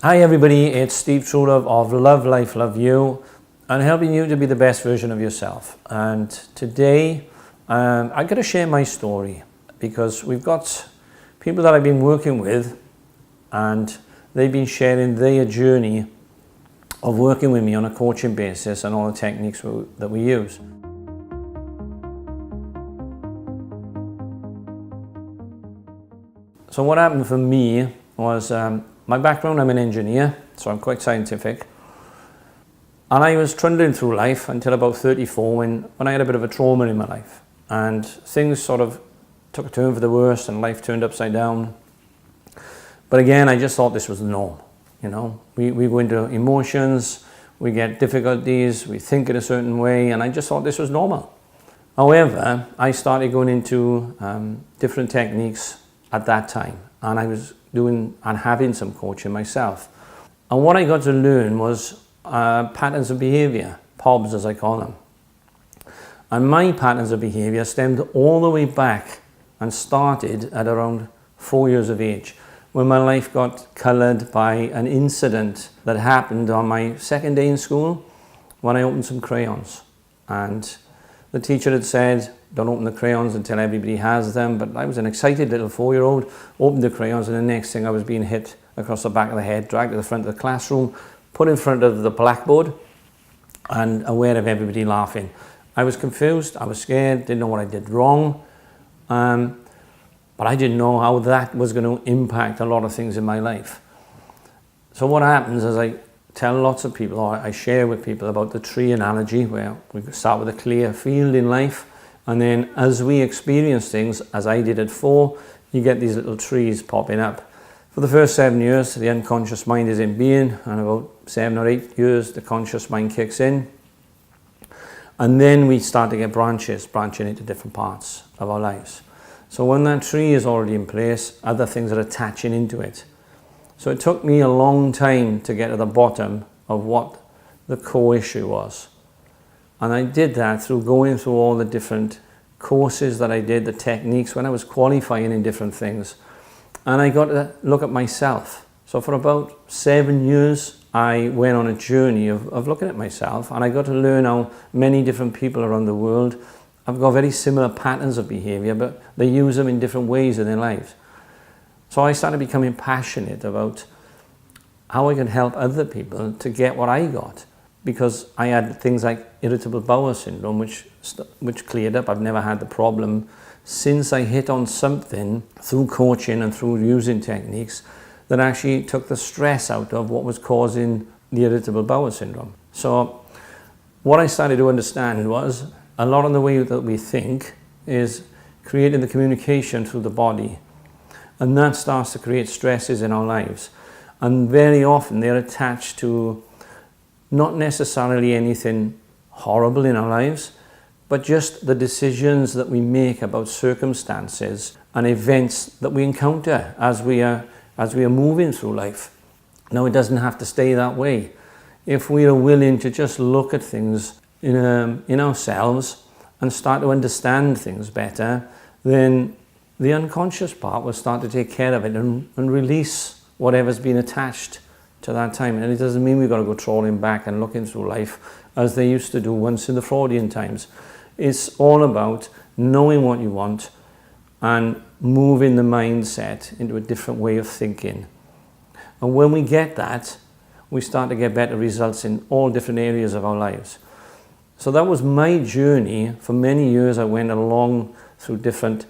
Hi everybody, it's Steve Truelove of Love Life, Love You, and helping you to be the best version of yourself. And today I'm going to share my story because we've got people that I've been working with and they've been sharing their journey of working with me on a coaching basis and all the techniques that we use. So what happened for me was my background, I'm an engineer, so I'm quite scientific. And I was trundling through life until about 34 when I had a bit of a trauma in my life. And things sort of took a turn for the worse and life turned upside down. But again, I just thought this was the norm. You know, we go into emotions, we get difficulties, we think in a certain way, and I just thought this was normal. However, I started going into different techniques at that time, and I was doing and having some coaching myself. And what I got to learn was patterns of behavior, POBs as I call them. And my patterns of behavior stemmed all the way back and started at around 4 years of age, when my life got colored by an incident that happened on my second day in school when I opened some crayons. And the teacher had said, don't open the crayons until everybody has them, but I was an excited little 4-year-old, opened the crayons, and the next thing I was being hit across the back of the head, dragged to the front of the classroom, put in front of the blackboard, and aware of everybody laughing. I was confused, I was scared, didn't know what I did wrong, but I didn't know how that was going to impact a lot of things in my life. So what happens is I tell lots of people, or I share with people about the tree analogy, where we start with a clear field in life, and then as we experience things, as I did at 4, you get these little trees popping up. For the first 7 years, the unconscious mind is in being, and about 7 or 8 years, the conscious mind kicks in. And then we start to get branching into different parts of our lives. So when that tree is already in place, other things are attaching into it. So it took me a long time to get to the bottom of what the core issue was. And I did that through going through all the different courses that I did, the techniques, when I was qualifying in different things. And I got to look at myself. So for about 7 years, I went on a journey of looking at myself, and I got to learn how many different people around the world have got very similar patterns of behavior, but they use them in different ways in their lives. So I started becoming passionate about how I could help other people to get what I got, because I had things like irritable bowel syndrome, which cleared up. I've never had the problem since I hit on something through coaching and through using techniques that actually took the stress out of what was causing the irritable bowel syndrome. So what I started to understand was a lot of the way that we think is creating the communication through the body. And that starts to create stresses in our lives. And very often they're attached to not necessarily anything horrible in our lives, but just the decisions that we make about circumstances and events that we encounter as we are moving through life. Now, it doesn't have to stay that way. If we are willing to just look at things in ourselves and start to understand things better, then the unconscious part will start to take care of it and release whatever's been attached to that time. And it doesn't mean we've got to go trawling back and looking through life as they used to do once in the Freudian times. It's all about knowing what you want and moving the mindset into a different way of thinking. And when we get that, we start to get better results in all different areas of our lives. So that was my journey. For many years I went along through different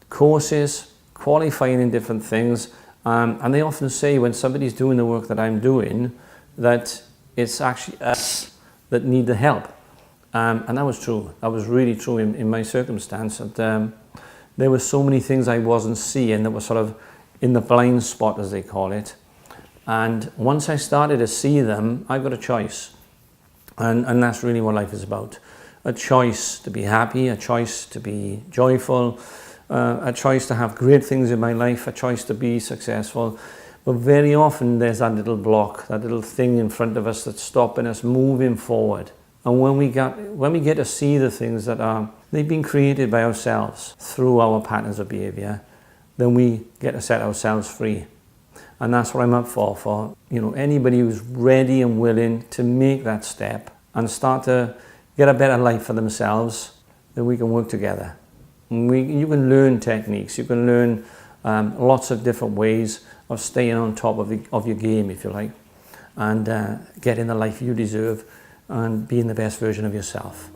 courses, qualifying in different things, and they often say when somebody's doing the work that I'm doing that it's actually us that need the help, and that was true. That was really true in my circumstance. And there were so many things I wasn't seeing that were sort of in the blind spot, as they call it. And once I started to see them, I got a choice, and that's really what life is about. A choice to be happy, a choice to be joyful, a choice to have great things in my life, a choice to be successful. But very often there's that little block, that little thing in front of us that's stopping us moving forward. And when we get to see the things that they've been created by ourselves through our patterns of behavior, then we get to set ourselves free. And that's what I'm up for, you know, anybody who's ready and willing to make that step and start to get a better life for themselves, then we can work together. You can learn techniques, you can learn lots of different ways of staying on top of your game, if you like, and getting the life you deserve and being the best version of yourself.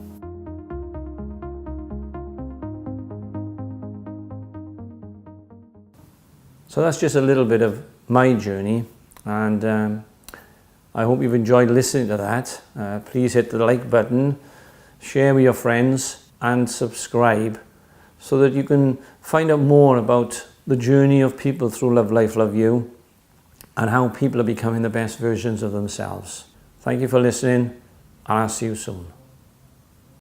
So that's just a little bit of my journey, and I hope you've enjoyed listening to that. Please hit the like button, share with your friends, and subscribe so that you can find out more about the journey of people through Love Life, Love You, and how people are becoming the best versions of themselves. Thank you for listening, and I'll see you soon.